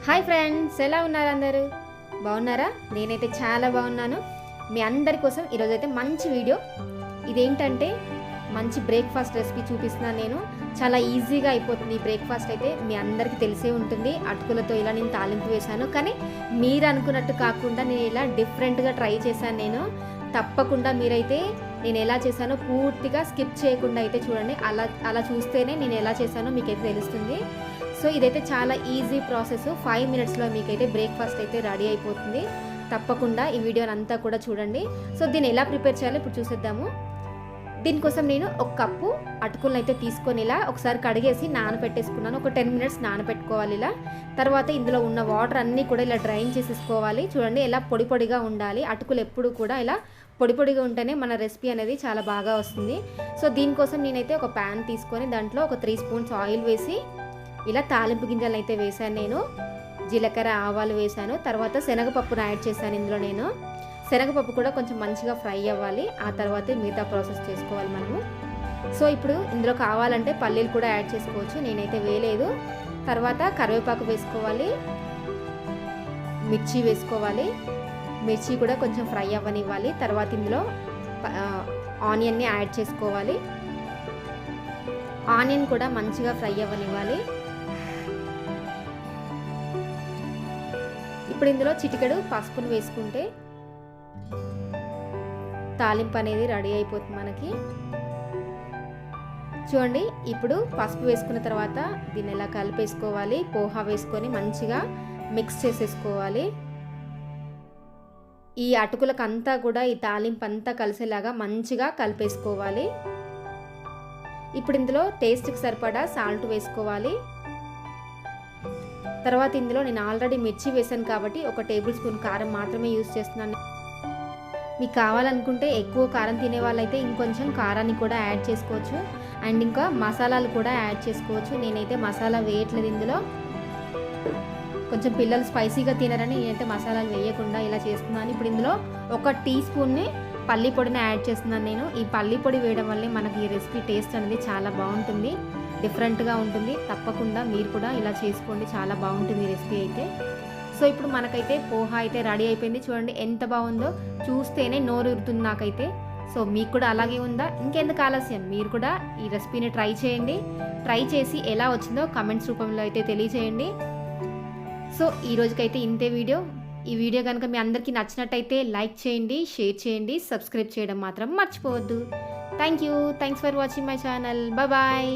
Hi friends, ఎలా ఉన్నారు అందరూ? బాగున్నారా? నేనైతే చాలా బాగున్నాను. మీ అందరి కోసం ఈరోజైతే మంచి వీడియో. ఇదేంటంటే మంచి బ్రేక్ఫాస్ట్ రెసిపీ చూపిస్తున్నాను నేను. చాలా ఈజీగా అయిపోతుంది. ఈ బ్రేక్ఫాస్ట్ అయితే మీ అందరికీ తెలిసే ఉంటుంది. అటుకులతో ఇలా నేను తాలింపు వేశాను, కానీ మీరు అనుకున్నట్టు కాకుండా నేను ఇలా డిఫరెంట్గా ట్రై చేశాను నేను. తప్పకుండా మీరైతే నేను ఎలా చేశానో పూర్తిగా స్కిప్ చేయకుండా అయితే చూడండి. అలా చూస్తేనే నేను ఎలా చేశానో మీకైతే తెలుస్తుంది. సో ఇదైతే చాలా ఈజీ ప్రాసెస్. 5 మినిట్స్లో మీకైతే బ్రేక్ఫాస్ట్ అయితే రెడీ అయిపోతుంది. తప్పకుండా ఈ వీడియోని అంతా కూడా చూడండి. సో దీన్ని ఎలా ప్రిపేర్ చేయాలో ఇప్పుడు చూసేద్దాము. దీనికోసం నేను 1 కప్పు అటుకులను అయితే తీసుకొని ఇలా ఒకసారి కడిగేసి నానబెట్టేసుకున్నాను. ఒక 10 మినిట్స్ నానబెట్టుకోవాలి ఇలా. తర్వాత ఇందులో ఉన్న వాటర్ అన్నీ కూడా ఇలా డ్రైన్ చేసేసుకోవాలి. చూడండి ఎలా పొడి పొడిగా ఉండాలి. అటుకులు ఎప్పుడు కూడా ఇలా పొడి పొడిగా ఉంటేనే మన రెసిపీ అనేది చాలా బాగా వస్తుంది. సో దీనికోసం నేనైతే ఒక ప్యాన్ తీసుకొని దాంట్లో ఒక 3 స్పూన్స్ ఆయిల్ వేసి ఇలా తాలింపు గింజలను అయితే వేసాను నేను. జీలకర్ర, ఆవాలు వేసాను. తర్వాత శనగపప్పును యాడ్ చేశాను ఇందులో నేను. శనగపప్పు కూడా కొంచెం మంచిగా ఫ్రై అవ్వాలి. ఆ తర్వాత మిగతా ప్రాసెస్ చేసుకోవాలి మనము. సో ఇప్పుడు ఇందులో కావాలంటే పల్లీలు కూడా యాడ్ చేసుకోవచ్చు, నేనైతే వేయలేదు. తర్వాత కరివేపాకు వేసుకోవాలి, మిర్చి వేసుకోవాలి. మిర్చి కూడా కొంచెం ఫ్రై అవ్వనివ్వాలి. తర్వాత ఇందులో ఆనియన్ని యాడ్ చేసుకోవాలి. ఆనియన్ కూడా మంచిగా ఫ్రై అవ్వనివ్వాలి. ఇప్పుడు ఇందులో చిటికెడు పసుపును వేసుకుంటే తాలింపు అనేది రెడీ అయిపోతుంది మనకి. చూడండి, ఇప్పుడు పసుపు వేసుకున్న తర్వాత దీన్ని ఇలా కలిపేసుకోవాలి. పోహా వేసుకొని మంచిగా మిక్స్ చేసేసుకోవాలి. ఈ అటుకులకు అంతా కూడా ఈ తాలింపు అంతా కలిసేలాగా మంచిగా కలిపేసుకోవాలి. ఇప్పుడు ఇందులో టేస్ట్కి సరిపడా సాల్ట్ వేసుకోవాలి. తర్వాత ఇందులో నేను ఆల్రెడీ మిర్చి వేసాను కాబట్టి 1 టేబుల్ స్పూన్ కారం మాత్రమే యూజ్ చేస్తున్నాను. మీకు కావాలనుకుంటే ఎక్కువ కారం తినే వాళ్ళైతే ఇంకొంచెం కారాన్ని కూడా యాడ్ చేసుకోవచ్చు. అండ్ ఇంకా మసాలాలు కూడా యాడ్ చేసుకోవచ్చు. నేనైతే మసాలా వేయట్లేదు ఇందులో. కొంచెం పిల్లలు స్పైసీగా తినరని నేనైతే మసాలాలు వేయకుండా ఇలా చేస్తున్నాను. ఇప్పుడు ఇందులో 1 టీ స్పూన్ని పల్లి పొడిని యాడ్ చేస్తున్నాను నేను. ఈ పల్లి పొడి వేయడం వల్లే మనకి ఈ రెసిపీ టేస్ట్ అనేది చాలా బాగుంటుంది, డిఫరెంట్గా ఉంటుంది. తప్పకుండా మీరు కూడా ఇలా చేసుకోండి, చాలా బాగుంటుంది ఈ రెసిపీ అయితే. సో ఇప్పుడు మనకైతే పోహా అయితే రెడీ అయిపోయింది. చూడండి ఎంత బాగుందో, చూస్తేనే నోరు ఊరుతుంది నాకైతే. సో మీకు కూడా అలాగే ఉందా? ఇంకెందుకు ఆలస్యం, మీరు కూడా ఈ రెసిపీని ట్రై చేయండి. ట్రై చేసి ఎలా వచ్చిందో కమెంట్స్ రూపంలో అయితే తెలియజేయండి. సో ఈ రోజుకైతే ఇంతే వీడియో. ఈ వీడియో కనుక మీ అందరికీ నచ్చినట్టయితే లైక్ చేయండి, షేర్ చేయండి, సబ్స్క్రైబ్ చేయడం మాత్రం మర్చిపోవద్దు. Thanks for watching my channel. Bye.